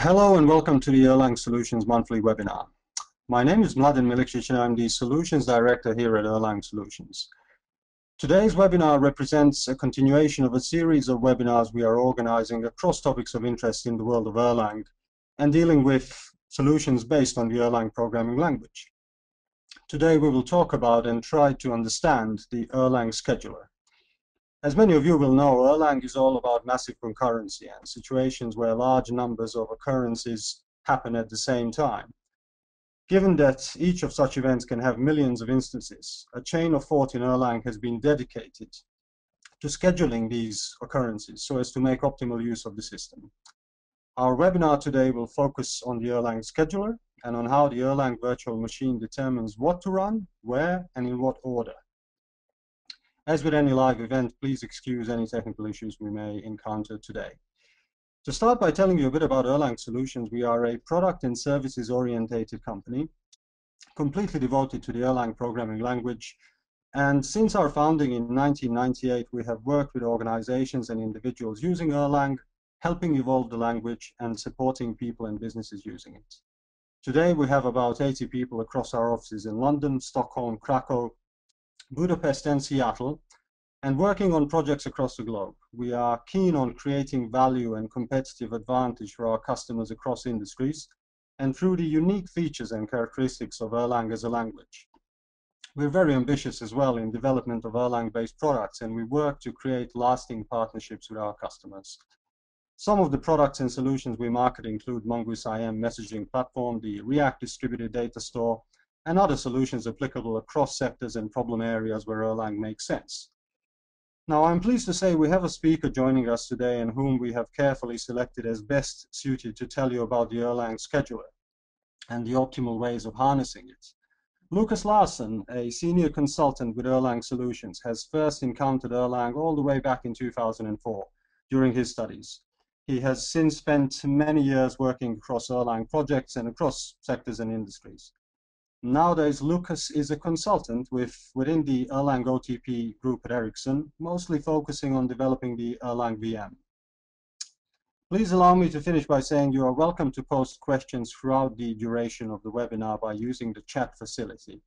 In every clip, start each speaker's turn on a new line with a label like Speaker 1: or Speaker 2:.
Speaker 1: Hello and welcome to the Erlang Solutions monthly webinar. My name is Mladen Miličić and I'm the Solutions Director here at Erlang Solutions. Today's webinar represents a continuation of a series of webinars we are organizing across topics of interest in the world of Erlang and dealing with solutions based on the Erlang programming language. Today we will talk about and try to understand the Erlang scheduler. As many of you will know, Erlang is all about massive concurrency and situations where large numbers of occurrences happen at the same time. Given that each of such events can have millions of instances, a chain of thought in Erlang has been dedicated to scheduling these occurrences so as to make optimal use of the system. Our webinar today will focus on the Erlang scheduler and on how the Erlang virtual machine determines what to run, where, and in what order. As with any live event, please excuse any technical issues we may encounter today. To start by telling you a bit about Erlang Solutions, we are a product and services orientated company, completely devoted to the Erlang programming language. And since our founding in 1998, we have worked with organizations and individuals using Erlang, helping evolve the language and supporting people and businesses using it. Today, we have about 80 people across our offices in London, Stockholm, Krakow, Budapest and Seattle, and working on projects across the globe. We are keen on creating value and competitive advantage for our customers across industries and through the unique features and characteristics of Erlang as a language. We're very ambitious as well in development of Erlang-based products, and we work to create lasting partnerships with our customers. Some of the products and solutions we market include Mongoose IM messaging platform, the React distributed data store, and other solutions applicable across sectors and problem areas where Erlang makes sense. Now, I'm pleased to say we have a speaker joining us today and whom we have carefully selected as best suited to tell you about the Erlang scheduler and the optimal ways of harnessing it. Lukas Larsson, a senior consultant with Erlang Solutions, has first encountered Erlang all the way back in 2004 during his studies. He has since spent many years working across Erlang projects and across sectors and industries. Nowadays, Lukas is a consultant within the Erlang OTP group at Ericsson, mostly focusing on developing the Erlang VM. Please allow me to finish by saying you are welcome to post questions throughout the duration of the webinar by using the chat facility.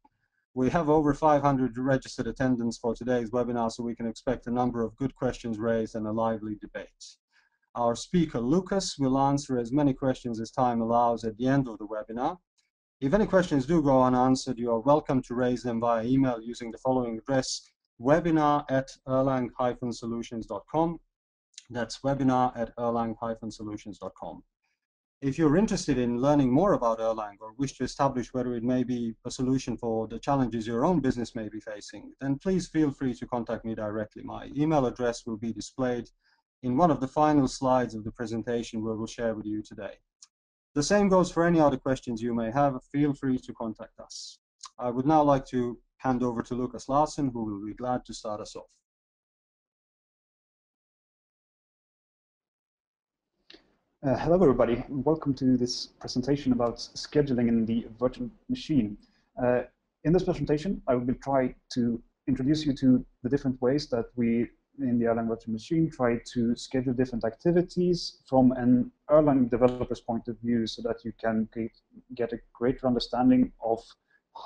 Speaker 1: We have over 500 registered attendants for today's webinar, so we can expect a number of good questions raised and a lively debate. Our speaker, Lukas, will answer as many questions as time allows at the end of the webinar. If any questions do go unanswered, you are welcome to raise them via email using the following address, webinar@erlang-solutions.com. That's webinar@erlang-solutions.com. If you're interested in learning more about Erlang or wish to establish whether it may be a solution for the challenges your own business may be facing, then please feel free to contact me directly. My email address will be displayed in one of the final slides of the presentation we will share with you today. The same goes for any other questions you may have. Feel free to contact us. I would now like to hand over to Lukas Larsson, who will be glad to start us off.
Speaker 2: Hello, everybody. Welcome to this presentation about scheduling in the virtual machine. In this presentation, I will try to introduce you to the different ways that we, in the Erlang virtual machine, try to schedule different activities from an Erlang developer's point of view so that you can get a greater understanding of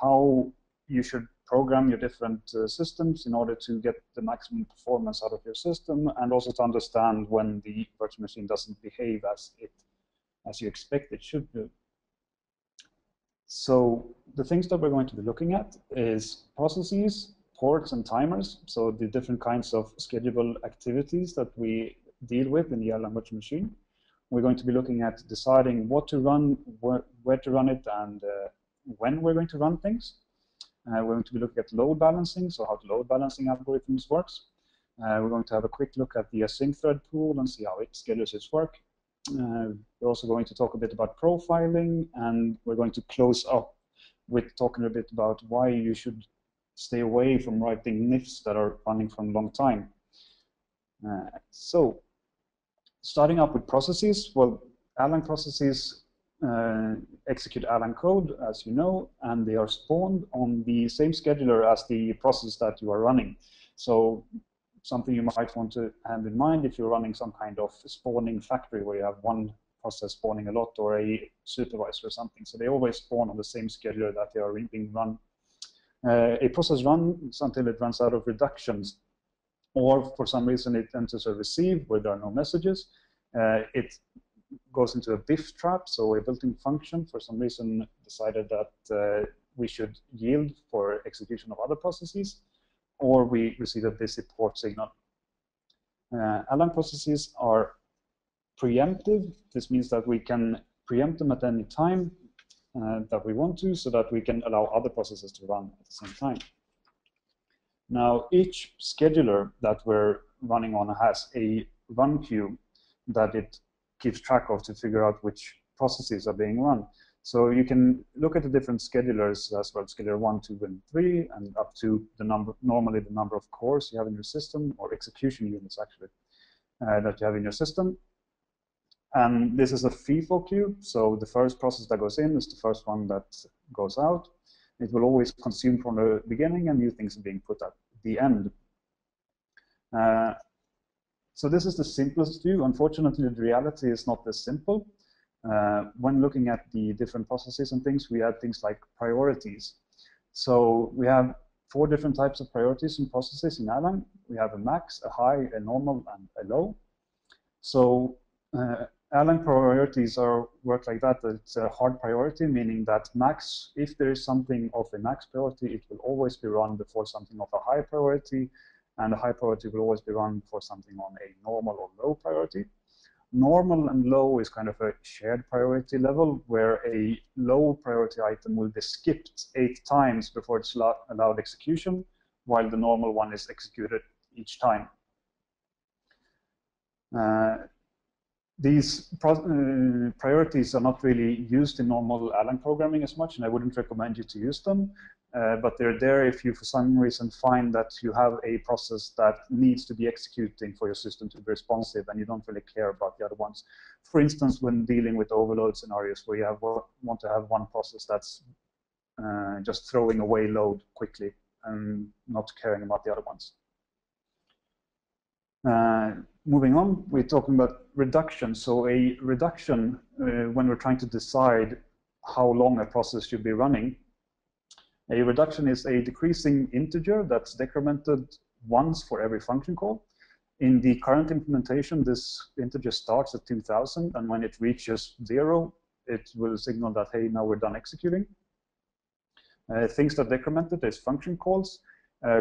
Speaker 2: how you should program your different systems in order to get the maximum performance out of your system, and also to understand when the virtual machine doesn't behave as you expect it should do. So the things that we're going to be looking at is processes, ports, and timers, so the different kinds of schedulable activities that we deal with in the Erlang virtual machine. We're going to be looking at deciding what to run, where to run it, and when we're going to run things. We're going to be looking at load balancing, so how the load balancing algorithms works. We're going to have a quick look at the Async thread pool and see how it schedules its work. We're also going to talk a bit about profiling, and we're going to close up with talking a bit about why you should stay away from writing nits that are running for a long time. So, starting up with processes, well, Erlang processes execute Erlang code, as you know, and they are spawned on the same scheduler as the process that you are running. So, something you might want to have in mind if you're running some kind of spawning factory where you have one process spawning a lot or a supervisor or something. So they always spawn on the same scheduler that they are being run. A process runs until it runs out of reductions, or for some reason it enters a receive where there are no messages. It goes into a BIF trap, so a built-in function for some reason decided that we should yield for execution of other processes, or we receive a busy port signal. Erlang processes are preemptive. This means that we can preempt them at any time that we want to, so that we can allow other processes to run at the same time. Now, each scheduler that we're running on has a run queue that it keeps track of to figure out which processes are being run. So you can look at the different schedulers as well, scheduler 1, 2, and 3, and up to the number, normally the number of cores you have in your system, or execution units actually, that you have in your system. And this is a FIFO queue, so the first process that goes in is the first one that goes out. It will always consume from the beginning, and new things are being put at the end. So this is the simplest view. Unfortunately, the reality is not this simple. When looking at the different processes and things, we have things like priorities. So we have 4 different types of priorities in processes in Erlang. We have a max, a high, a normal, and a low. So Erlang priorities work like that. It's a hard priority, meaning that max, if there is something of a max priority, it will always be run before something of a high priority, and a high priority will always be run before something on a normal or low priority. Normal and low is kind of a shared priority level, where a low priority item will be skipped 8 times before it's allowed execution, while the normal one is executed each time. These priorities are not really used in normal Erlang programming as much, and I wouldn't recommend you to use them. But they're there if you, for some reason, find that you have a process that needs to be executing for your system to be responsive, and you don't really care about the other ones. For instance, when dealing with overload scenarios where you want to have one process that's just throwing away load quickly and not caring about the other ones. Moving on, we're talking about reduction. So a reduction, when we're trying to decide how long a process should be running, a reduction is a decreasing integer that's decremented once for every function call. In the current implementation, this integer starts at 2000, and when it reaches 0, it will signal that, hey, now we're done executing. Things that decremented is function calls.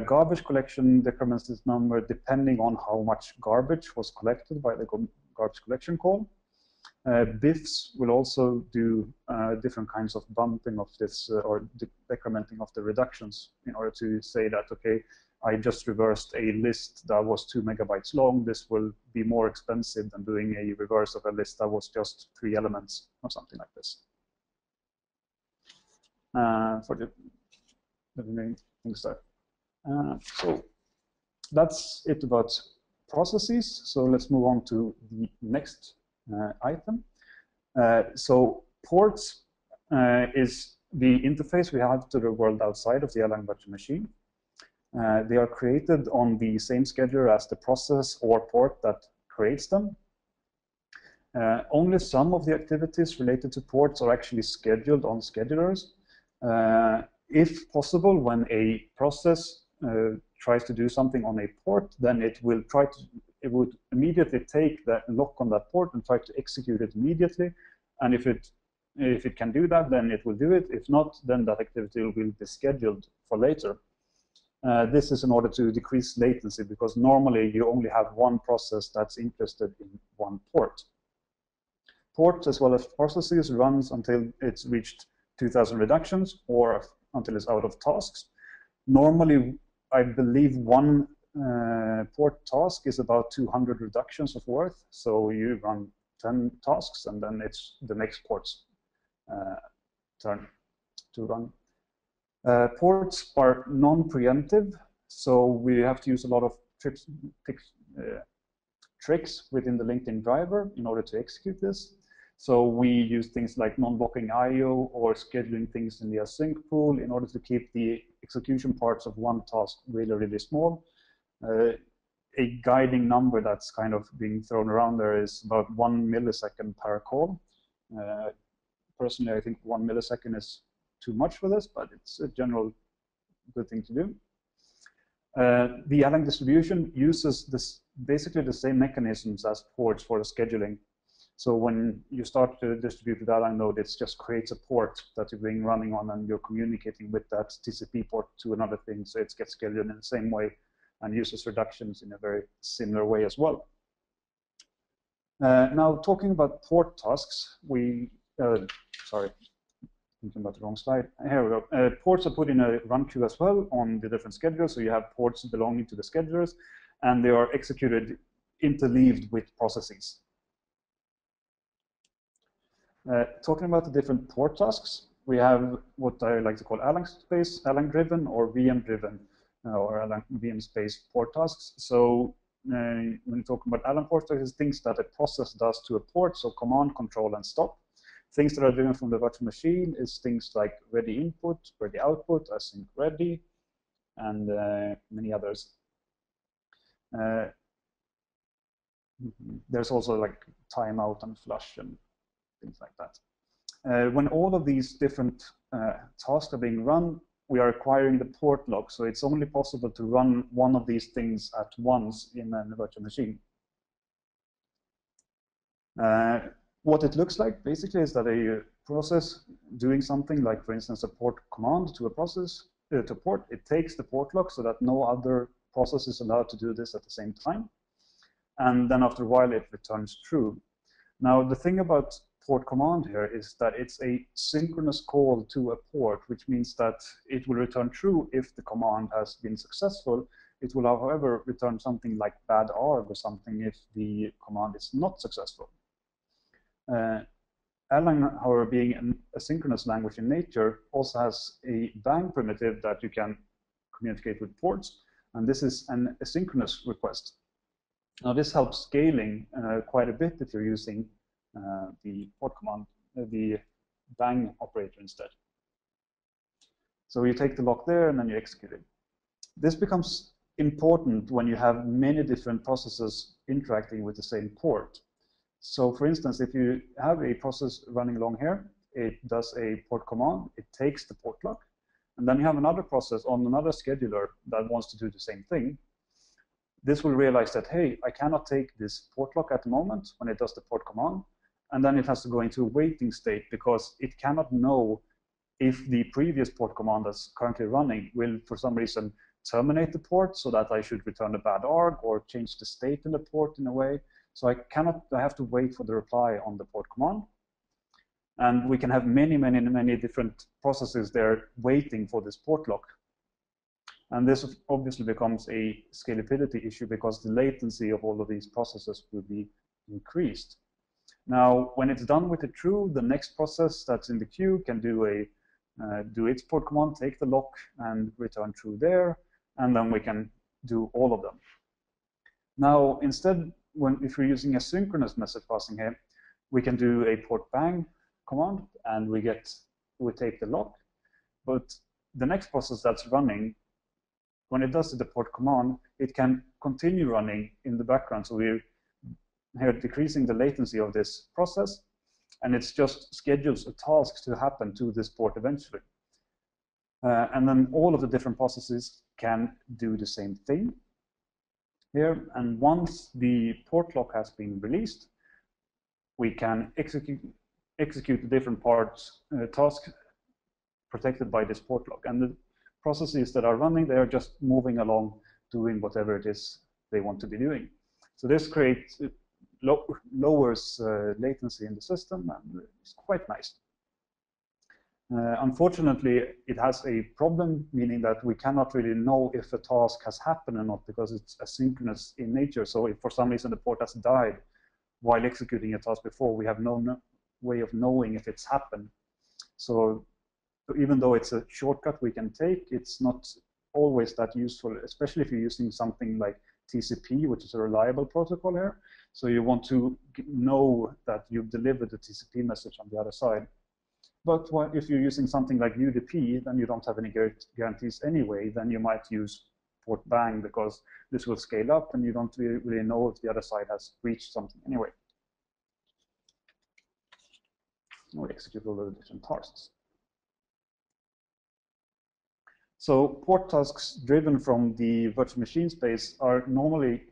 Speaker 2: Garbage collection decrements this number depending on how much garbage was collected by the garbage collection call. BIFs will also do different kinds of bumping of this or decrementing of the reductions in order to say that, okay, I just reversed a list that was 2 megabytes long. This will be more expensive than doing a reverse of a list that was just 3 elements or something like this. For the main things there. So that's it about processes. So let's move on to the next item. So ports is the interface we have to the world outside of the Erlang virtual machine. They are created on the same scheduler as the process or port that creates them. Only some of the activities related to ports are actually scheduled on schedulers. If possible, when a process tries to do something on a port, then it would immediately take that lock on that port and try to execute it immediately. And if it can do that, then it will do it. If not, then that activity will be scheduled for later. This is in order to decrease latency, because normally you only have one process that's interested in one port. Port, as well as processes, runs until it's reached 2000 reductions or until it's out of tasks. Normally, I believe one port task is about 200 reductions of worth. So you run 10 tasks, and then it's the next port's turn to run. Ports are non-preemptive, so we have to use a lot of tricks within the LinkedIn driver in order to execute this. So we use things like non-blocking I/O or scheduling things in the Async pool in order to keep the execution parts of one task really, really small. a guiding number that's kind of being thrown around there is about 1 millisecond per call. Personally, I think 1 millisecond is too much for this, but it's a general good thing to do. The Erlang distribution uses basically the same mechanisms as ports for the scheduling. So when you start to distribute the Erlang node, it just creates a port that you're being running on, and you're communicating with that TCP port to another thing, so it gets scheduled in the same way and uses reductions in a very similar way as well. Now, talking about port tasks, sorry, thinking about the wrong slide. Here we go. Ports are put in a run queue as well on the different schedulers. So you have ports belonging to the schedulers, and they are executed interleaved with processes. Talking about the different port tasks, we have what I like to call Erlang-driven or VM-driven or Erlang VM-space port tasks. So when you talk about Erlang port tasks, it's things that a process does to a port, so command, control, and stop. Things that are driven from the virtual machine is things like ready input, ready output, async ready, and many others. There's also like timeout and flush and things like that. When all of these different tasks are being run, we are acquiring the port log. So it's only possible to run one of these things at once in a virtual machine. What it looks like basically is that a process doing something like, for instance, a port command to a process to port, it takes the port log so that no other process is allowed to do this at the same time. And then after a while, it returns true. Now, the thing about port command here is that it's a synchronous call to a port, which means that it will return true if the command has been successful. It will, however, return something like bad arg or something if the command is not successful. Erlang, however, being an asynchronous language in nature, also has a bang primitive that you can communicate with ports, and this is an asynchronous request. Now, this helps scaling quite a bit if you're using the port command, the bang operator instead. So you take the lock there, and then you execute it. This becomes important when you have many different processes interacting with the same port. So for instance, if you have a process running along here, it does a port command, it takes the port lock, and then you have another process on another scheduler that wants to do the same thing. This will realize that, hey, I cannot take this port lock at the moment when it does the port command, and then it has to go into a waiting state because it cannot know if the previous port command that's currently running will, for some reason, terminate the port so that I should return a bad arg or change the state in the port in a way. So I have to wait for the reply on the port command. And we can have many, many, many different processes there waiting for this port lock. And this obviously becomes a scalability issue because the latency of all of these processes will be increased. Now, when it's done with the true, the next process that's in the queue can do its port command, take the lock, and return true there, and then we can do all of them. Now, instead, if we're using asynchronous message passing here, we can do a port bang command, and we take the lock. But the next process that's running, when it does the port command, it can continue running in the background. So we're here decreasing the latency of this process, and it's just schedules a task to happen to this port eventually. And then all of the different processes can do the same thing here. And once the port lock has been released, we can execute the different parts tasks protected by this port lock. And the processes that are running, they are just moving along, doing whatever it is they want to be doing. So this creates lowers latency in the system, and it's quite nice. Unfortunately, it has a problem, meaning that we cannot really know if a task has happened or not because it's asynchronous in nature. So if for some reason the port has died while executing a task before, we have no way of knowing if it's happened. So even though it's a shortcut we can take, it's not always that useful, especially if you're using something like TCP, which is a reliable protocol here. So you want to know that you've delivered the TCP message on the other side. But if you're using something like UDP, then you don't have any guarantees anyway. Then you might use port bang, because this will scale up and you don't really know if the other side has reached something anyway. We execute all the different tasks. So port tasks driven from the virtual machine space are normally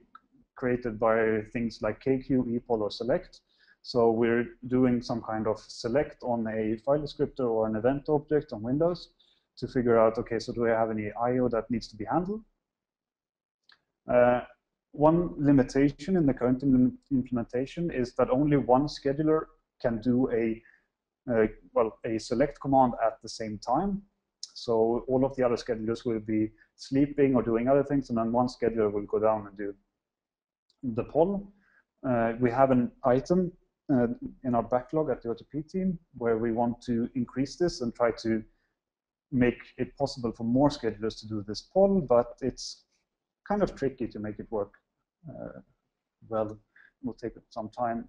Speaker 2: created by things like KQ, epoll, or select. So we're doing some kind of select on a file descriptor or an event object on Windows to figure out, okay, so do I have any I/O that needs to be handled? One limitation in the current implementation is that only one scheduler can do a select command at the same time. So all of the other schedulers will be sleeping or doing other things, and then one scheduler will go down and do the poll. We have an item in our backlog at the OTP team where we want to increase this and try to make it possible for more schedulers to do this poll, but it's kind of tricky to make it work well. It will take some time.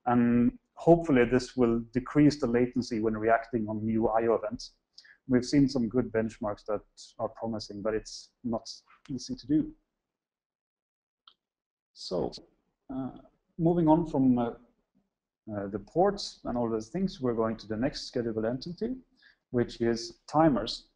Speaker 2: And hopefully this will decrease the latency when reacting on new I/O events. We've seen some good benchmarks that are promising, but it's not easy to do. So moving on from the ports and all those things, we're going to the next schedulable entity, which is timers.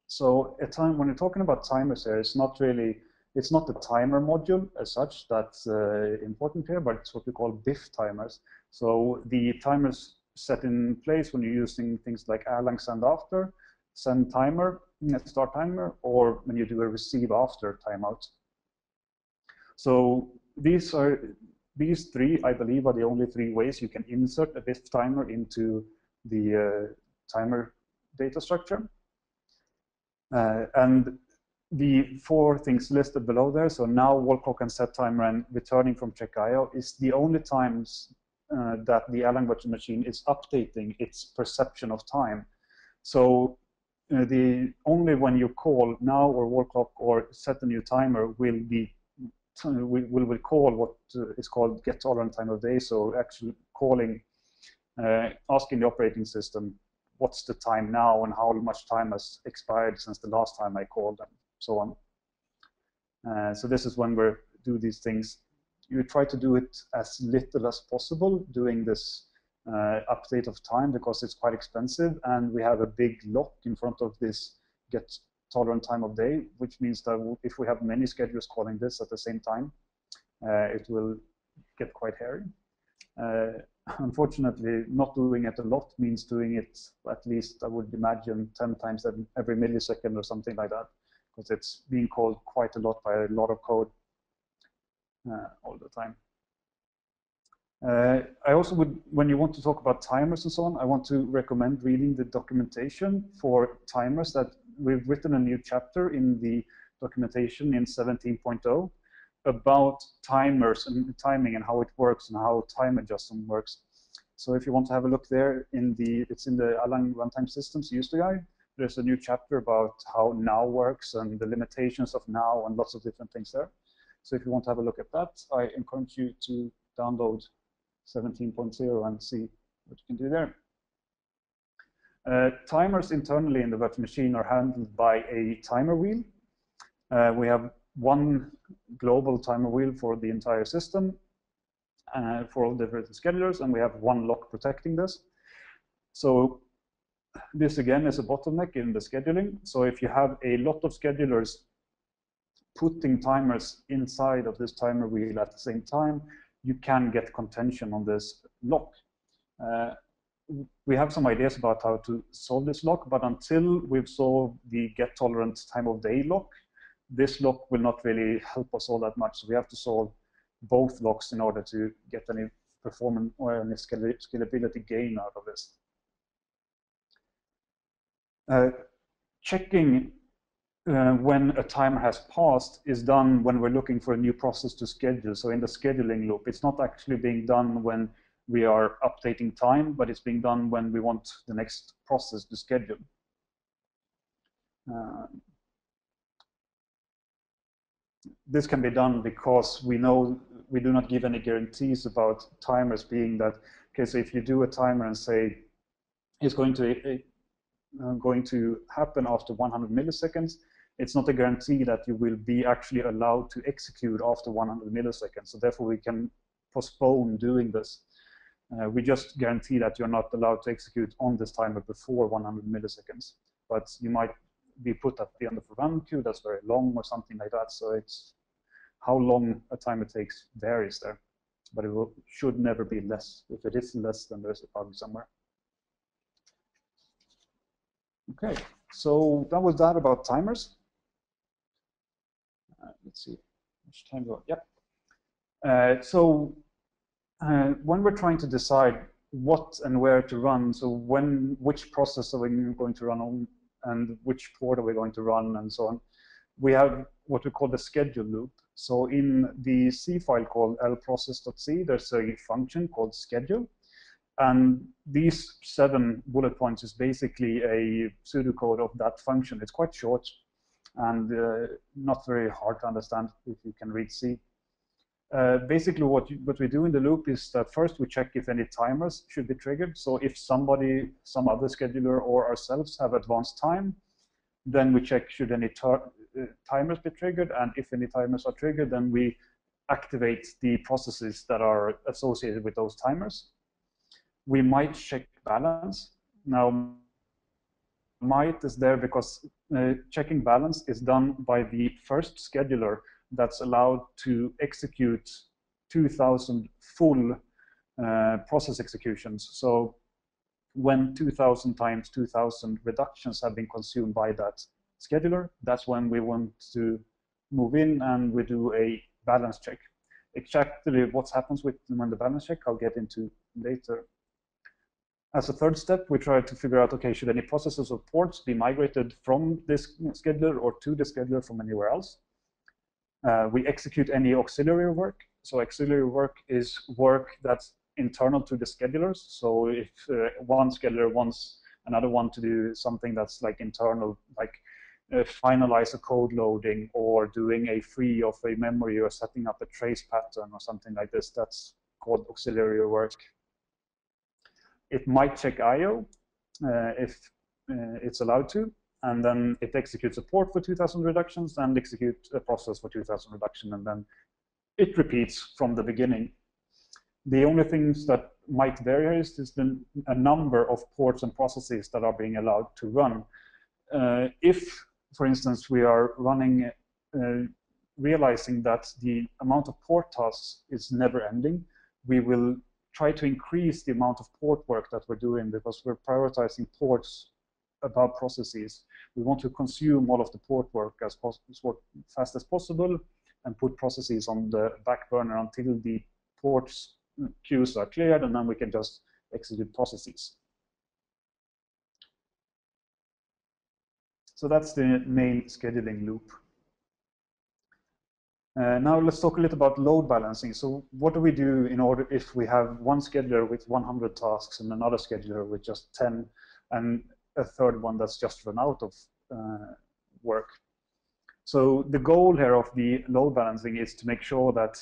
Speaker 2: So when you're talking about timers here, it's not the timer module as such that's important here, but it's what we call BIF timers. So the timers set in place when you're using things like Erlang send after, send timer, start timer, or when you do a receive after timeout. So these three, I believe, are the only three ways you can insert a BIF timer into the timer data structure. And the four things listed below there, so now, wall clock, and set timer, and returning from check IO, is the only times that the Erlang virtual machine is updating its perception of time. So the only when you call now or wall clock or set a new timer will call what is called get tolerant time of day. So actually calling, asking the operating system, what's the time now and how much time has expired since the last time I called, and so on. So this is when we do these things. You try to do it as little as possible, doing this update of time, because it's quite expensive, and we have a big lock in front of this get tolerant time of day, which means that if we have many schedulers calling this at the same time, it will get quite hairy. Unfortunately, not doing it a lot means doing it at least, I would imagine, 10 times every millisecond or something like that, because it's being called quite a lot by a lot of code all the time. I also would, when you want to talk about timers and so on, I want to recommend reading the documentation for timers. That we've written a new chapter in the documentation in 17.0 about timers and timing and how it works and how time adjustment works. So if you want to have a look there, it's in the Erlang runtime systems user guide. There's a new chapter about how now works and the limitations of now and lots of different things there. So if you want to have a look at that, I encourage you to download 17.0 and see what you can do there. Timers internally in the virtual machine are handled by a timer wheel. We have one global timer wheel for the entire system for all different schedulers, and we have one lock protecting this. So this again is a bottleneck in the scheduling. So if you have a lot of schedulers putting timers inside of this timer wheel at the same time, you can get contention on this lock. We have some ideas about how to solve this lock, but until we've solved the get tolerant time of day lock, this lock will not really help us all that much. So we have to solve both locks in order to get any performance or any scalability gain out of this. Checking when a timer has passed is done when we're looking for a new process to schedule. So in the scheduling loop, it's not actually being done when we are updating time, but it's being done when we want the next process to schedule. This can be done because we know we do not give any guarantees about timers being that, okay, so if you do a timer and say it's going to happen after 100 milliseconds, it's not a guarantee that you will be actually allowed to execute after 100 milliseconds. So therefore, we can postpone doing this. We just guarantee that you're not allowed to execute on this timer before 100 milliseconds. But you might be put at the end of a run queue that's very long or something like that. So it's how long a timer takes varies there. But it should never be less. If it is less, then there's a bug somewhere. Okay, so that was that about timers. Let's see, which time do I? Yep. When we're trying to decide what and where to run, so which process are we going to run on, and which port are we going to run, and so on, we have what we call the schedule loop. So in the C file called lprocess.c, there's a function called schedule. And these 7 bullet points is basically a pseudocode of that function. It's quite short and not very hard to understand if you can read C. Basically, what we do in the loop is that first we check if any timers should be triggered. So if somebody, some other scheduler or ourselves have advanced time, then we check should any timers be triggered. And if any timers are triggered, then we activate the processes that are associated with those timers. We might check balance. Now, might is there because checking balance is done by the first scheduler that's allowed to execute 2,000 full process executions. So when 2,000 times 2,000 reductions have been consumed by that scheduler, that's when we want to move in and we do a balance check. Exactly what happens when the balance check, I'll get into later. As a third step, we try to figure out, okay, should any processes or ports be migrated from this scheduler or to the scheduler from anywhere else? We execute any auxiliary work. So auxiliary work is work that's internal to the schedulers. So if one scheduler wants another one to do something that's like internal, like finalize a code loading or doing a free of a memory or setting up a trace pattern or something like this, that's called auxiliary work. It might check I/O if it's allowed to, and then it executes a port for 2,000 reductions and executes a process for 2,000 reduction, and then it repeats from the beginning. The only things that might vary is a number of ports and processes that are being allowed to run. If, for instance, we are running, realizing that the amount of port tasks is never ending, we will try to increase the amount of port work that we're doing because we're prioritizing ports above processes. We want to consume all of the port work as fast as possible and put processes on the back burner until the ports queues are cleared, and then we can just execute processes. So that's the main scheduling loop. Now let's talk a little about load balancing. So what do we do in order if we have one scheduler with 100 tasks and another scheduler with just 10 and a third one that's just run out of work? So the goal here of the load balancing is to make sure that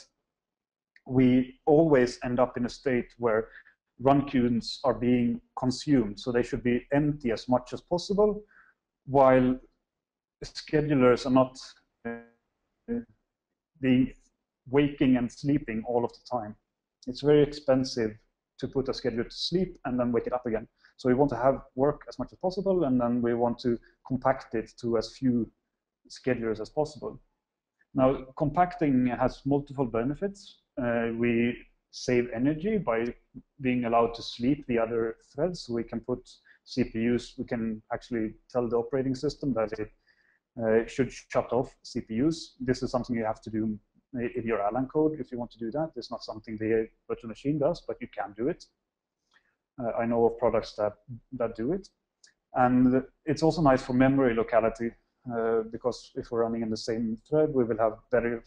Speaker 2: we always end up in a state where run queues are being consumed. So they should be empty as much as possible, while schedulers are not being waking and sleeping all of the time. It's very expensive to put a scheduler to sleep and then wake it up again. So we want to have work as much as possible, and then we want to compact it to as few schedulers as possible. Now, compacting has multiple benefits. We save energy by being allowed to sleep the other threads. So we can put CPUs, we can actually tell the operating system that it should shut off CPUs. This is something you have to do in your Erlang code if you want to do that. It's not something the virtual machine does, but you can do it. I know of products that do it. And it's also nice for memory locality because if we're running in the same thread, we will have better,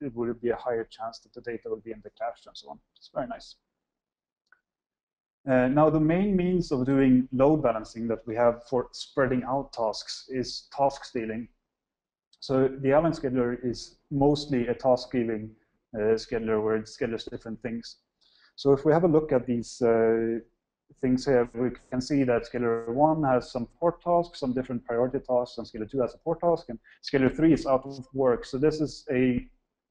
Speaker 2: it will be a higher chance that the data will be in the cache and so on. It's very nice. Now, the main means of doing load balancing that we have for spreading out tasks is task stealing. So the Erlang scheduler is mostly a task stealing scheduler where it schedules different things. So if we have a look at these things here, we can see that scheduler 1 has some port tasks, some different priority tasks, and scheduler 2 has a port task, and scheduler 3 is out of work. So this is a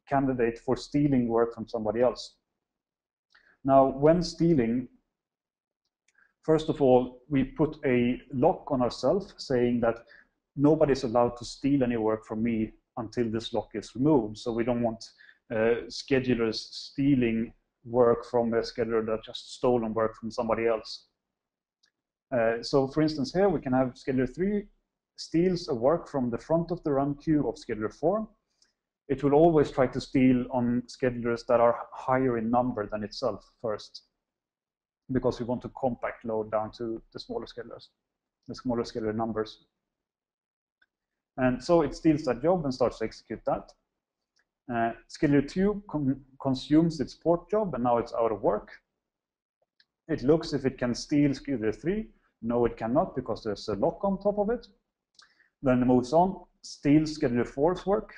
Speaker 2: candidate for stealing work from somebody else. Now, when stealing, first of all, we put a lock on ourselves saying that nobody's allowed to steal any work from me until this lock is removed. So we don't want schedulers stealing work from a scheduler that just stolen work from somebody else. So for instance, here we can have scheduler 3 steals a work from the front of the run queue of scheduler 4. It will always try to steal on schedulers that are higher in number than itself first, because we want to compact load down to the smaller schedulers, the smaller scheduler numbers. And so it steals that job and starts to execute that. Scheduler 2 consumes its port job, and now it's out of work. It looks if it can steal scheduler 3. No, it cannot, because there's a lock on top of it. Then it moves on, steals scheduler 4's work,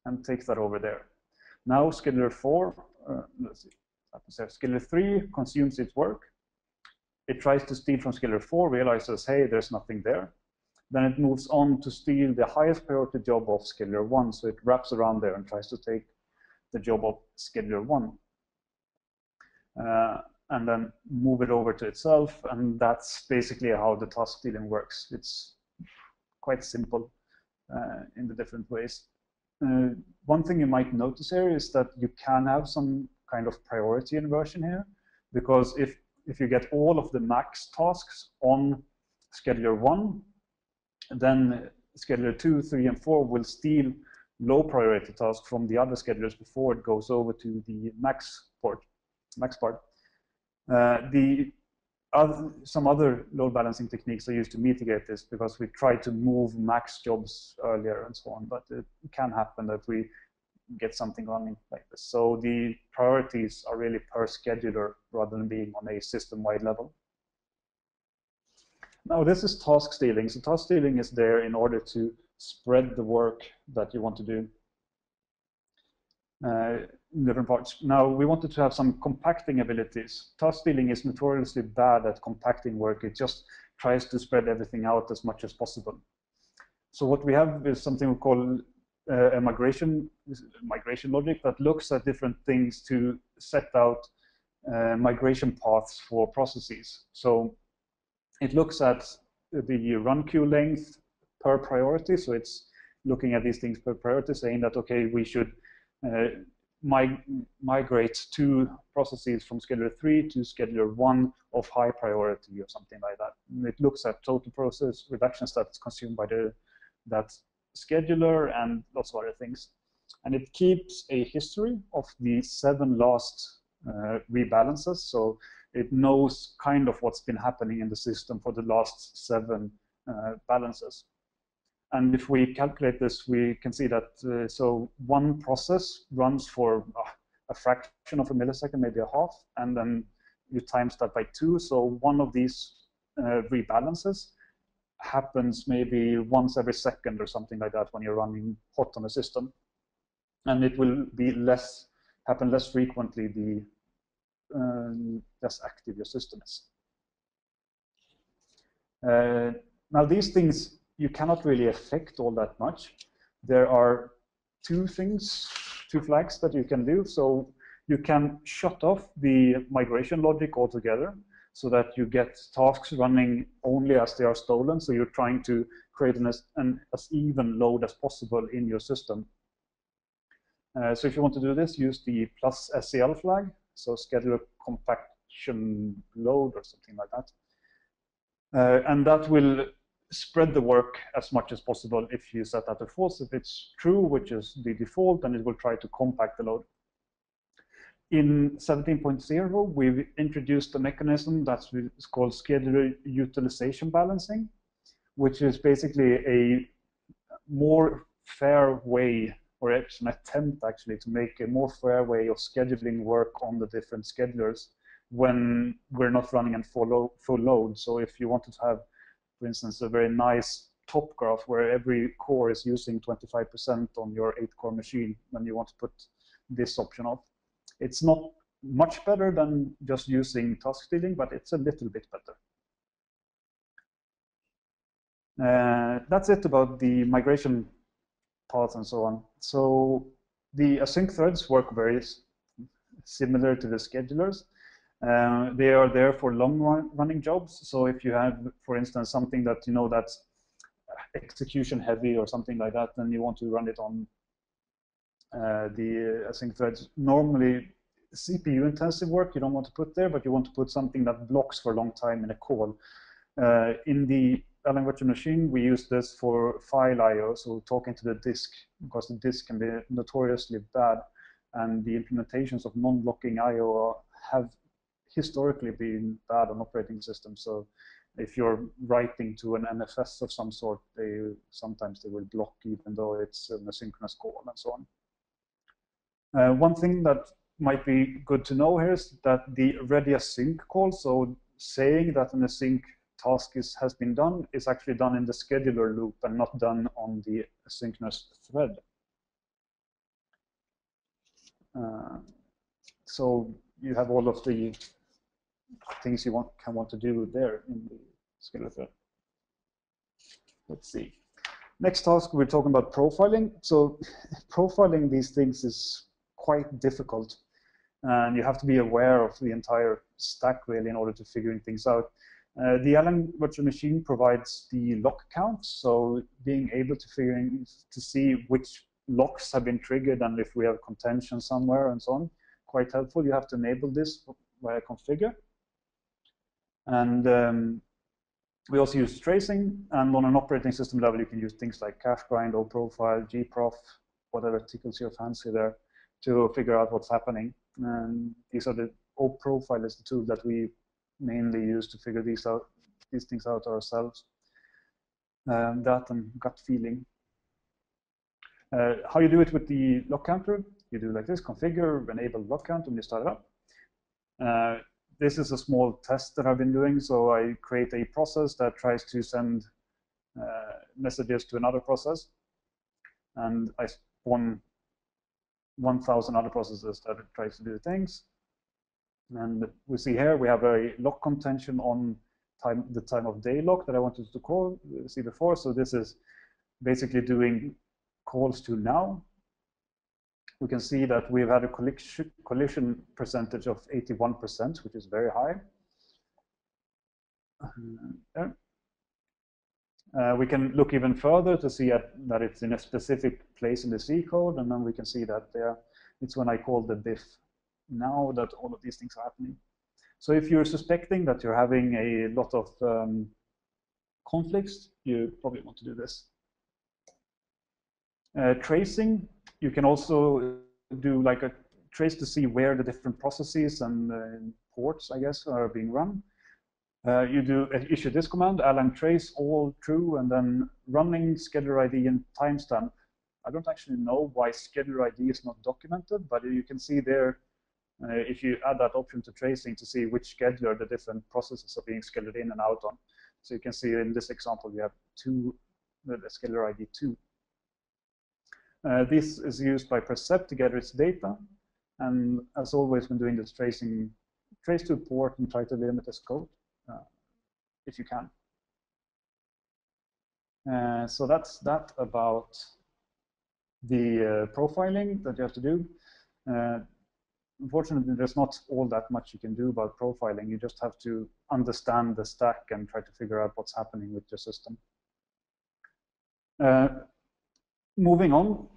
Speaker 2: and takes that over there. Now scheduler 4, let's see, scheduler 3 consumes its work. It tries to steal from scheduler 4, realizes, hey, there's nothing there. Then it moves on to steal the highest priority job of scheduler 1. So it wraps around there and tries to take the job of scheduler 1. And then move it over to itself. And that's basically how the task stealing works. It's quite simple in the different ways. One thing you might notice here is that you can have some kind of priority inversion here, because if you get all of the max tasks on scheduler 1, then scheduler 2, 3, and 4 will steal low priority tasks from the other schedulers before it goes over to the max part. Some other load balancing techniques are used to mitigate this, because we try to move max jobs earlier and so on, but it can happen that we get something running like this. So the priorities are really per scheduler rather than being on a system-wide level. Now this is task stealing. So task stealing is there in order to spread the work that you want to do in different parts. Now we wanted to have some compacting abilities. Task stealing is notoriously bad at compacting work. It just tries to spread everything out as much as possible. So what we have is something we call a migration logic that looks at different things to set out migration paths for processes. So it looks at the run queue length per priority. So it's looking at these things per priority, saying that, okay, we should migrate 2 processes from scheduler 3 to scheduler 1 of high priority or something like that. And it looks at total process reductions that's consumed by that scheduler and lots of other things. And it keeps a history of the 7 last rebalances. So it knows kind of what's been happening in the system for the last 7 balances. And if we calculate this, we can see that so one process runs for a fraction of a millisecond, maybe a half, and then you times that by 2. So one of these rebalances happens maybe once every second or something like that when you're running hot on a system. And it will be happen less frequently the less active your system is. Now these things you cannot really affect all that much. There are 2 flags that you can do. So you can shut off the migration logic altogether so that you get tasks running only as they are stolen. So you're trying to create an as even load as possible in your system. So if you want to do this, use the +SCL flag, so scheduler compaction load or something like that. And that will spread the work as much as possible if you set that to false. If it's true, which is the default, then it will try to compact the load. In 17.0, we've introduced a mechanism that's called scheduler utilization balancing, which is basically a more fair way, or it's an attempt actually to make a more fair way of scheduling work on the different schedulers when we're not running at full load. So if you wanted to have, for instance, a very nice top graph where every core is using 25% on your 8-core machine, then you want to put this option off. It's not much better than just using task stealing, but it's a little bit better. That's it about the migration path and so on. So the async threads work very similar to the schedulers. They are there for long-running jobs. So if you have, for instance, something that you know that's execution heavy or something like that, then you want to run it on the async threads. Normally, CPU-intensive work you don't want to put there, but you want to put something that blocks for a long time in a call. In the Erlang virtual machine, we use this for file I/O, so talking to the disk, because the disk can be notoriously bad, and the implementations of non-blocking I/O have historically been bad on operating systems. So if you're writing to an NFS of some sort, sometimes they will block even though it's an asynchronous call and so on. One thing that might be good to know here is that the ready async call, so saying that an async task has been done, is actually done in the scheduler loop and not done on the asynchronous thread. So you have all of the things you can want to do there in the scheduler thread. Let's see. Next task, we're talking about profiling. So profiling these things is quite difficult, and you have to be aware of the entire stack really in order to figuring things out. The Erlang virtual machine provides the lock count, so being able to see which locks have been triggered and if we have contention somewhere and so on, quite helpful. You have to enable this via configure. And we also use tracing, and on an operating system level, you can use things like cache grind, oprofile, gprof, whatever tickles your fancy there, to figure out what's happening. And oprofile is the tool that we mainly use to figure these things out ourselves. That and gut feeling. How you do it with the lock counter? You do like this: configure, enable lock count when you start it up. This is a small test that I've been doing. So I create a process that tries to send messages to another process, and I spawn 1,000 other processes that tries to do things. And we see here we have a lock contention on the time of day lock that I wanted to see before. So this is basically doing calls to now. We can see that we've had a collision percentage of 81%, which is very high. We can look even further to see that it's in a specific place in the C code, and then we can see that it's when I call the diff now that all of these things are happening. So if you're suspecting that you're having a lot of conflicts, you probably want to do this. Tracing, you can also do like a trace to see where the different processes and ports, I guess, are being run. You issue this command, Erlang trace all true, and then running scheduler ID and timestamp. I don't actually know why scheduler ID is not documented, but you can see there, if you add that option to tracing to see which scheduler the different processes are being scheduled in and out on. So you can see in this example, we have the scheduler ID 2. This is used by Percept to gather its data. And as always, when doing this tracing, trace to a port and try to limit the scope if you can. So that's that about the profiling that you have to do. Unfortunately, there's not all that much you can do about profiling. You just have to understand the stack and try to figure out what's happening with your system. Moving on,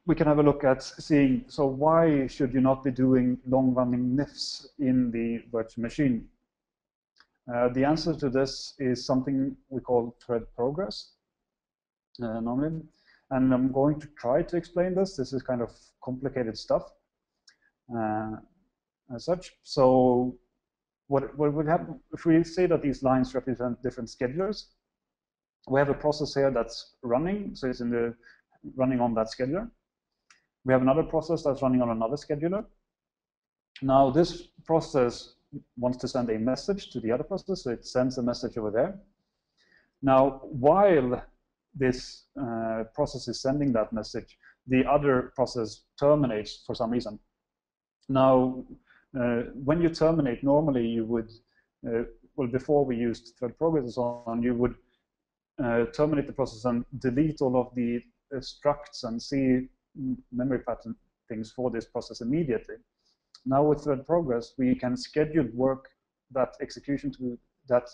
Speaker 2: we can have a look at seeing, so why should you not be doing long-running NIFs in the virtual machine? The answer to this is something we call thread progress, normally. And I'm going to try to explain this. This is kind of complicated stuff. As such, so what would happen if we say that these lines represent different schedulers? We have a process here that's running, so it's running on that scheduler. We have another process that's running on another scheduler. Now this process wants to send a message to the other process, so it sends a message over there. Now, while this process is sending that message, the other process terminates for some reason. Now, When you terminate, normally you would, well, before we used thread progress and so on, you would terminate the process and delete all of the structs and see memory pattern things for this process immediately. Now with thread progress, we can schedule work that execution to that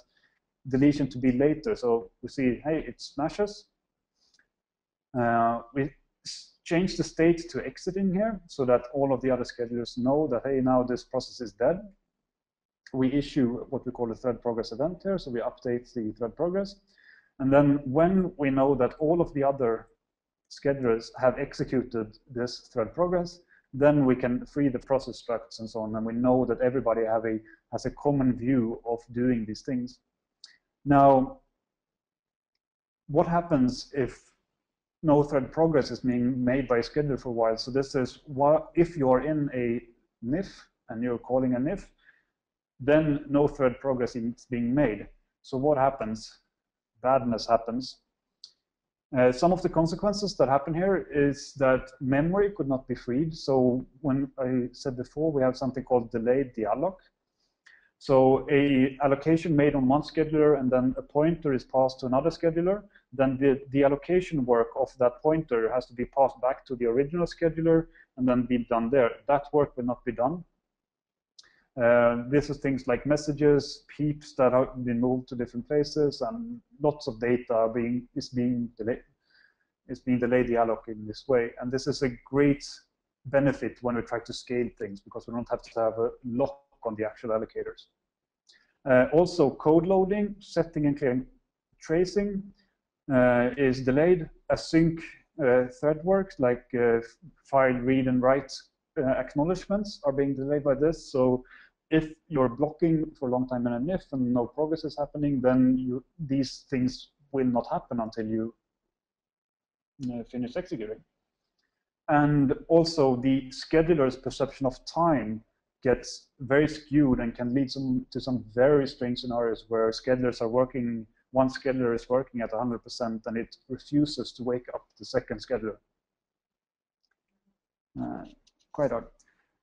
Speaker 2: deletion to be later. So we see, hey, it smashes. We change the state to exiting here so that all of the other schedulers know that, hey, now this process is dead. We issue what we call a thread progress event here, so we update the thread progress. And then when we know that all of the other schedulers have executed this thread progress, then we can free the process structs and so on, and we know that everybody has a common view of doing these things. Now, what happens if no thread progress is being made by a scheduler for a while? So this is what, if you're in a NIF and you're calling a NIF, then no thread progress is being made. So what happens? Badness happens. Some of the consequences that happen here is that memory could not be freed. So when I said before, we have something called delayed dealloc. So a allocation made on one scheduler and then a pointer is passed to another scheduler, then the allocation work of that pointer has to be passed back to the original scheduler and then be done there. That work will not be done. This is things like messages, peeps that have been moved to different places, and lots of data is being delayed dealloc in this way. And this is a great benefit when we try to scale things, because we don't have to have a lock on the actual allocators. Also, code loading, setting and clearing tracing is delayed. Async thread works like file read and write acknowledgements are being delayed by this. So if you're blocking for a long time in a NIF and no progress is happening, then these things will not happen until you finish executing. And also the scheduler's perception of time gets very skewed and can lead to some very strange scenarios where schedulers are working, one scheduler is working at 100% and it refuses to wake up the second scheduler. Quite odd.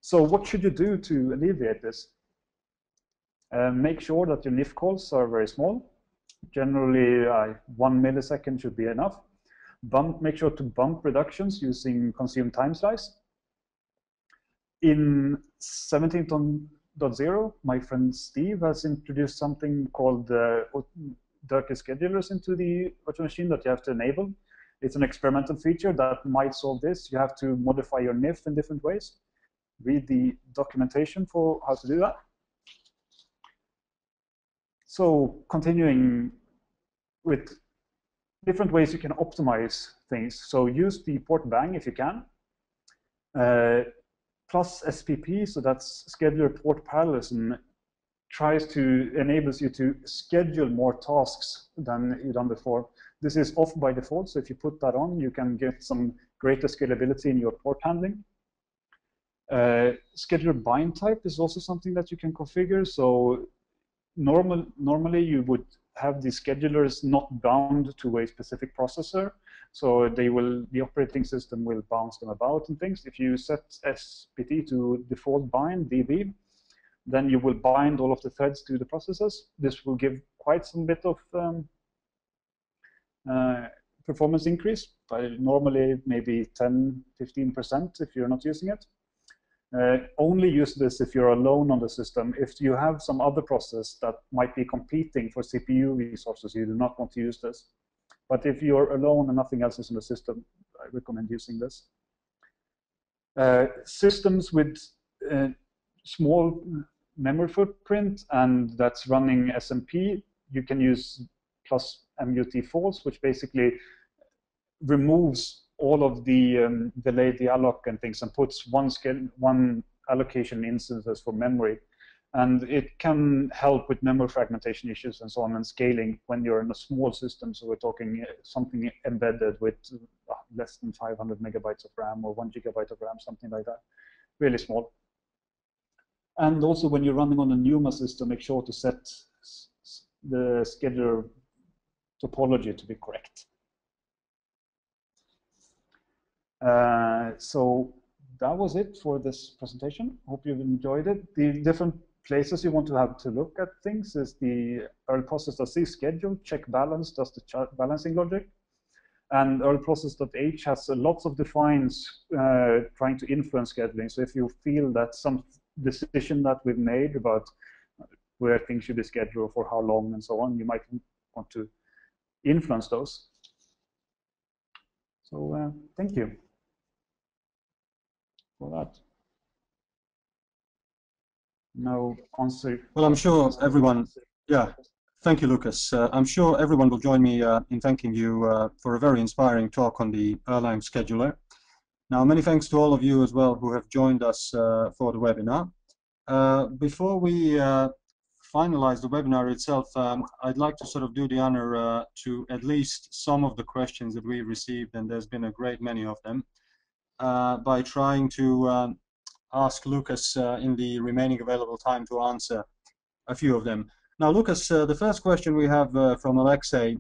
Speaker 2: So what should you do to alleviate this? Make sure that your NIF calls are very small. Generally, 1 millisecond should be enough. Make sure to bump reductions using consume time slice. In 17.0, my friend Steve has introduced something called dirty schedulers into the virtual machine that you have to enable. It's an experimental feature that might solve this. You have to modify your NIF in different ways. Read the documentation for how to do that. So continuing with different ways you can optimize things. So use the port bang if you can. Plus SPP, so that's scheduler port parallelism, enables you to schedule more tasks than you've done before. This is off by default, so if you put that on, you can get some greater scalability in your port handling. Scheduler bind type is also something that you can configure. So normally you would have the schedulers not bound to a specific processor, so the operating system will bounce them about and things. If you set SPT to default bind DB, then you will bind all of the threads to the processes. This will give quite some bit of performance increase, by normally maybe 10–15% if you're not using it. Only use this if you're alone on the system. If you have some other process that might be competing for CPU resources, you do not want to use this. But if you're alone and nothing else is in the system, I recommend using this. Systems with small memory footprint and that's running SMP, you can use plus MUT false, which basically removes all of the delayed dealloc and things and puts one allocation instances for memory. And it can help with memory fragmentation issues and so on and scaling when you're in a small system. So we're talking something embedded with less than 500 megabytes of RAM or 1 gigabyte of RAM, something like that, really small. And also when you're running on a NUMA system, make sure to set the scheduler topology to be correct. So that was it for this presentation. Hope you've enjoyed it. The different places you want to have to look at things is the Earl process.c schedule, check balance, does the balancing logic. And Earl process.h has lots of defines trying to influence scheduling. So if you feel that some decision that we've made about where things should be scheduled, for how long, and so on, you might want to influence those. So thank you for that. No answer.
Speaker 1: Well, I'm sure everyone, yeah, thank you, Lucas. I'm sure everyone will join me in thanking you for a very inspiring talk on the Erlang scheduler. Now, many thanks to all of you as well who have joined us for the webinar. Before we finalize the webinar itself, I'd like to sort of do the honor to at least some of the questions that we received, and there's been a great many of them, by trying to ask Lucas in the remaining available time to answer a few of them. Now, Lucas, the first question we have from Alexei,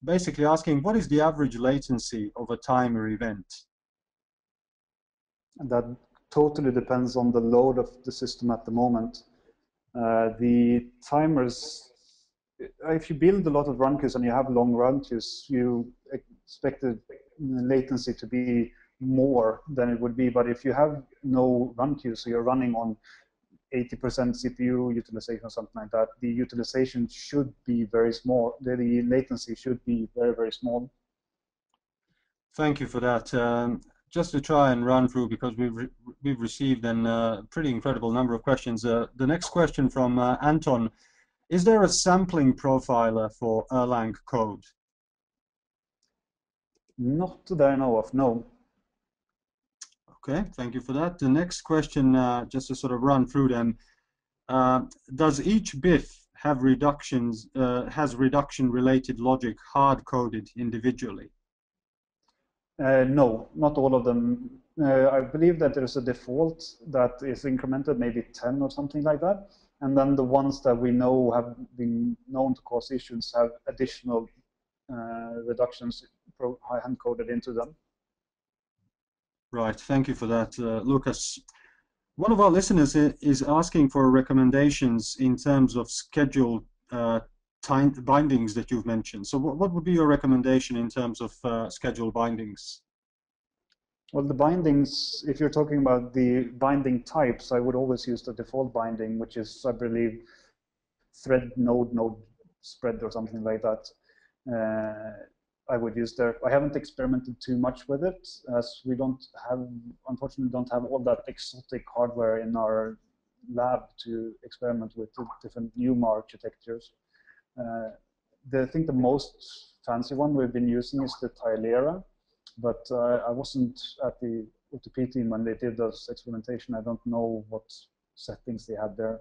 Speaker 1: basically asking, what is the average latency of a timer event?
Speaker 2: That totally depends on the load of the system at the moment. The timers, if you build a lot of run queues and you have long run queues, you expect the latency to be more than it would be. But if you have no run queues, so you're running on 80% CPU utilization or something like that, the utilization should be very small. The latency should be very, very small.
Speaker 1: Thank you for that. Just to try and run through, because we've received a pretty incredible number of questions. The next question from Anton: is there a sampling profiler for Erlang code?
Speaker 2: Not that I know of, no.
Speaker 1: Okay, thank you for that. The next question, just to sort of run through them, does each BIF have reductions, has reduction-related logic hard-coded individually?
Speaker 2: No, not all of them. I believe that there's a default that is incremented, maybe 10 or something like that. And then the ones that we know have been known to cause issues have additional reductions hand-coded into them.
Speaker 1: Right, thank you for that, Lucas. One of our listeners is asking for recommendations in terms of schedule time bindings that you've mentioned. So what would be your recommendation in terms of schedule bindings?
Speaker 2: Well, the bindings, if you're talking about the binding types, I would always use the default binding, which is, I believe, thread node spread or something like that. I would use there. I haven't experimented too much with it, as we unfortunately don't have all that exotic hardware in our lab to experiment with different NUMA architectures. I think the most fancy one we've been using is the Tylera, but I wasn't at the UTP team when they did those experimentation. I don't know what settings they had there.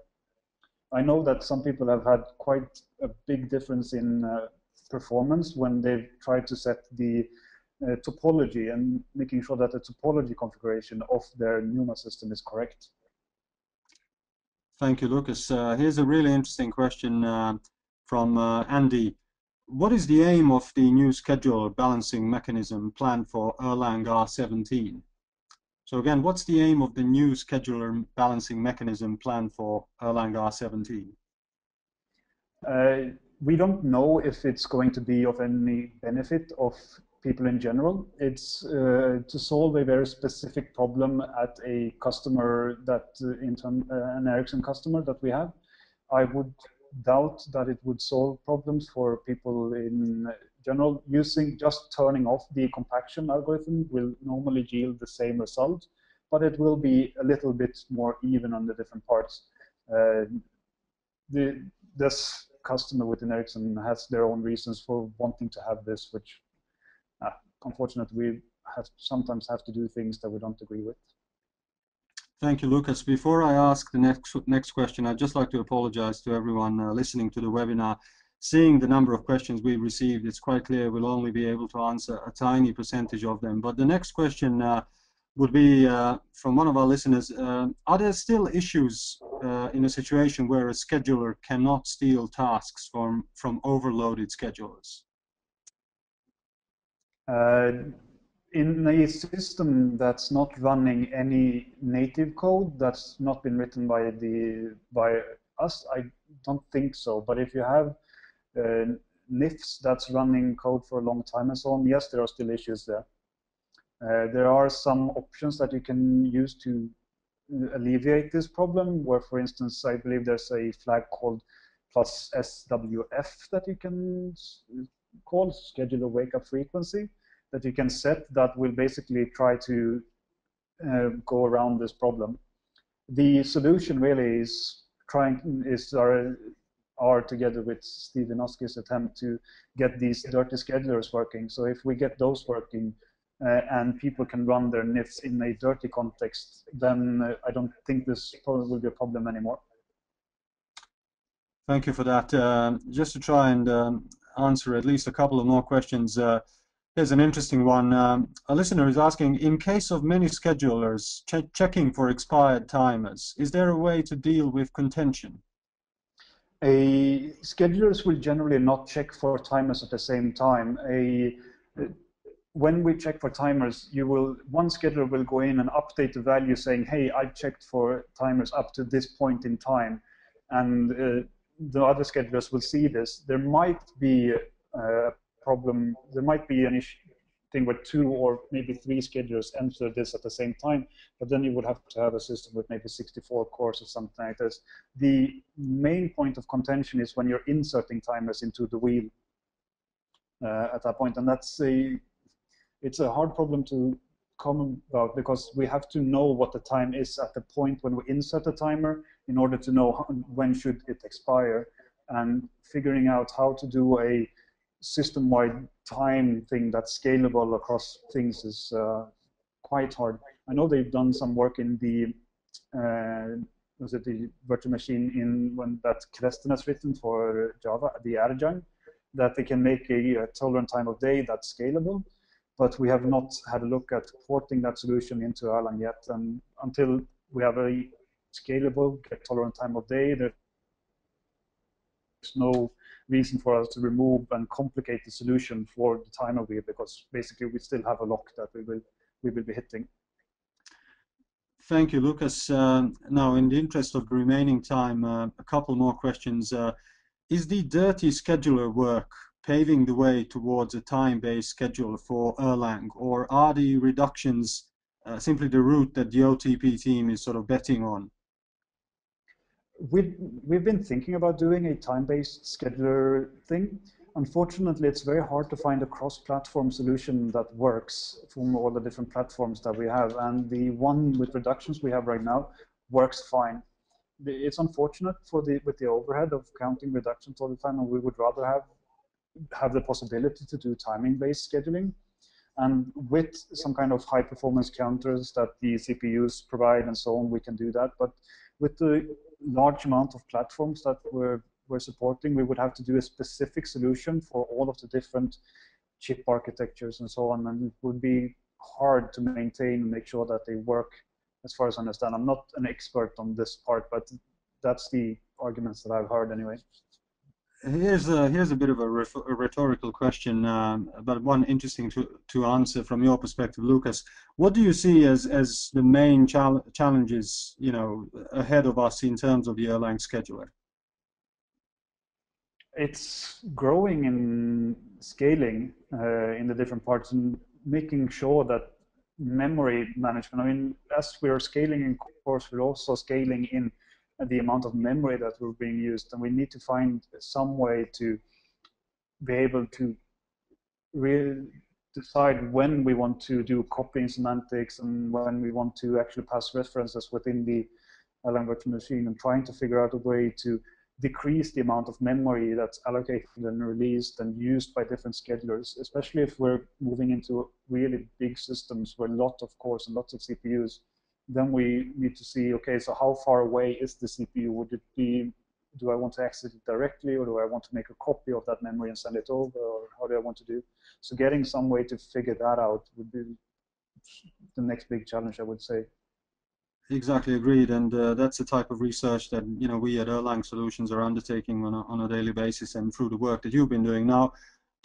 Speaker 2: I know that some people have had quite a big difference in performance when they've tried to set the topology and making sure that the topology configuration of their NUMA system is correct.
Speaker 1: Thank you, Lucas. Here's a really interesting question from Andy. What is the aim of the new schedule balancing mechanism planned for Erlang R17? So again, what's the aim of the new scheduler balancing mechanism planned for Erlang R17?
Speaker 2: We don't know if it's going to be of any benefit of people in general. It's to solve a very specific problem at a customer that, an Ericsson customer that we have. I would doubt that it would solve problems for people in general. Just turning off the compaction algorithm will normally yield the same result, but it will be a little bit more even on the different parts. This customer within Ericsson has their own reasons for wanting to have this, which unfortunately we sometimes have to do things that we don't agree with.
Speaker 1: Thank you, Lucas. Before I ask the next question, I'd just like to apologize to everyone listening to the webinar. Seeing the number of questions we've received, it's quite clear we'll only be able to answer a tiny percentage of them. But the next question would be from one of our listeners. Are there still issues in a situation where a scheduler cannot steal tasks from overloaded schedulers?
Speaker 2: In a system that's not running any native code, that's not been written by us, I don't think so. But if you have nifs that's running code for a long time and so on, yes, there are still issues there. There are some options that you can use to alleviate this problem, where, for instance, I believe there's a flag called +SWF that you can call schedule wake up frequency, that you can set, that will basically try to go around this problem. The solution really is our together with Steve Inoski's attempt to get these dirty schedulers working. So if we get those working and people can run their nifs in a dirty context, then I don't think this probably will be a problem anymore.
Speaker 1: Thank you for that. Just to try and answer at least a couple of more questions. Here's an interesting one. A listener is asking, in case of many schedulers checking for expired timers, is there a way to deal with contention?
Speaker 2: Schedulers will generally not check for timers at the same time. When we check for timers, one scheduler will go in and update the value saying, hey, I've checked for timers up to this point in time. And the other schedulers will see this. There might be a problem. There might be an issue thing where 2 or maybe 3 schedulers enter this at the same time, but then you would have to have a system with maybe 64 cores or something like this. The main point of contention is when you're inserting timers into the wheel at that point, and it's a hard problem to come about, because we have to know what the time is at the point when we insert a timer in order to know when should it expire, and figuring out how to do a system-wide time thing that's scalable across things is quite hard. I know they've done some work in the virtual machine when that Kresten has written for Java, the Erlang, that they can make a tolerant time of day that's scalable. But we have not had a look at porting that solution into Erlang yet. And until we have a scalable, tolerant time of day, there's no reason for us to remove and complicate the solution for the timer wheel, because basically we still have a lock that we will be hitting.
Speaker 1: Thank you, Lucas. Now, in the interest of the remaining time, a couple more questions. Is the dirty scheduler work paving the way towards a time-based schedule for Erlang, or are the reductions simply the route that the OTP team is sort of betting on?
Speaker 2: We've been thinking about doing a time-based scheduler thing. Unfortunately, it's very hard to find a cross-platform solution that works from all the different platforms that we have, and the one with reductions we have right now works fine. It's unfortunate with the overhead of counting reductions all the time, and we would rather have the possibility to do timing-based scheduling. And with some kind of high-performance counters that the CPUs provide and so on, we can do that. But with the large amount of platforms that we're supporting, we would have to do a specific solution for all of the different chip architectures and so on, and it would be hard to maintain and make sure that they work, as far as I understand. I'm not an expert on this part, but that's the arguments that I've heard anyway.
Speaker 1: Here's a bit of a rhetorical question, but one interesting to answer from your perspective, Lucas. What do you see as the main challenges, ahead of us in terms of the Erlang scheduler?
Speaker 2: It's growing in scaling in the different parts, and making sure that memory management. I mean, as we're scaling in course, we're also scaling in the amount of memory that we're being used, and we need to find some way to be able to decide when we want to do copying semantics and when we want to actually pass references within the Erlang virtual machine, and trying to figure out a way to decrease the amount of memory that's allocated and released and used by different schedulers, especially if we're moving into really big systems with a lot of cores and lots of CPUs. Then we need to see, okay, so how far away is the CPU? Would it be, do I want to access it directly, or do I want to make a copy of that memory and send it over, or how do I want to do? So getting some way to figure that out would be the next big challenge, I would say.
Speaker 1: Exactly, agreed, and that's the type of research that we at Erlang Solutions are undertaking on a daily basis, and through the work that you've been doing. Now,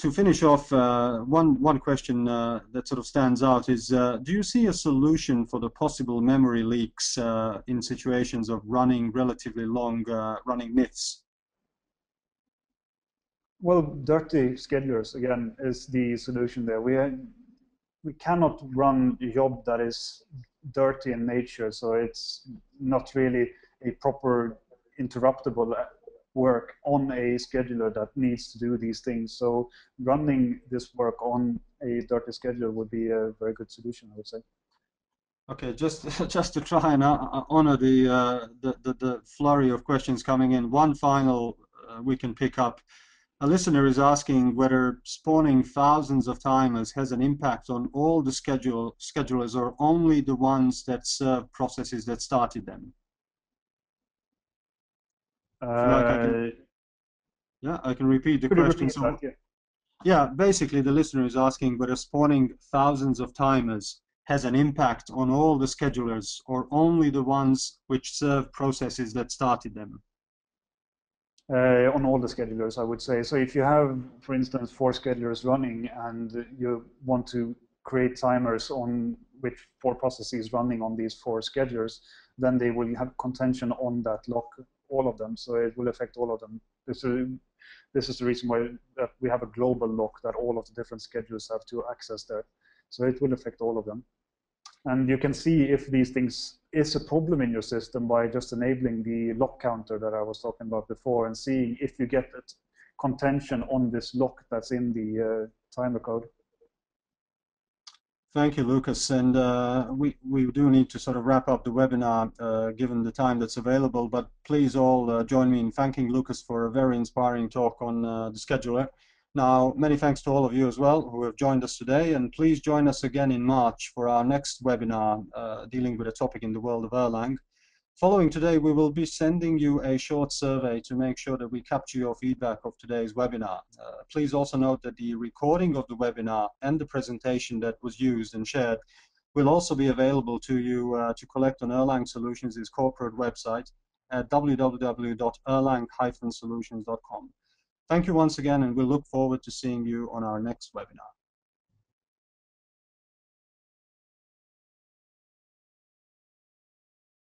Speaker 1: To finish off, one question that sort of stands out is, do you see a solution for the possible memory leaks in situations of running relatively long running nits?
Speaker 2: Well, dirty schedulers, again, is the solution there. We cannot run a job that is dirty in nature, so it's not really a proper interruptible work on a scheduler that needs to do these things. So running this work on a dirty scheduler would be a very good solution, I would say.
Speaker 1: Okay, just just to try and honor the flurry of questions coming in, one final we can pick up. A listener is asking whether spawning thousands of timers has an impact on all the schedulers or only the ones that serve processes that started them. If you like, I can repeat the question.
Speaker 2: So,
Speaker 1: yeah, basically the listener is asking whether spawning thousands of timers has an impact on all the schedulers or only the ones which serve processes that started them.
Speaker 2: On all the schedulers, I would say. So if you have, for instance, 4 schedulers running and you want to create timers on which 4 processes running on these 4 schedulers, then they will have contention on that lock, all of them. So it will affect all of them. This is the reason why that we have a global lock that all of the different schedulers have to access there. So it will affect all of them. And you can see if these things is a problem in your system by just enabling the lock counter that I was talking about before and seeing if you get that contention on this lock that's in the timer code.
Speaker 1: Thank you, Lucas. And we do need to sort of wrap up the webinar given the time that's available, but please all join me in thanking Lucas for a very inspiring talk on the scheduler. Now, many thanks to all of you as well who have joined us today, and please join us again in March for our next webinar dealing with a topic in the world of Erlang. Following today, we will be sending you a short survey to make sure that we capture your feedback of today's webinar. Please also note that the recording of the webinar and the presentation that was used and shared will also be available to you to collect on Erlang Solutions' corporate website at www.erlang-solutions.com. Thank you once again, and we'll look forward to seeing you on our next webinar.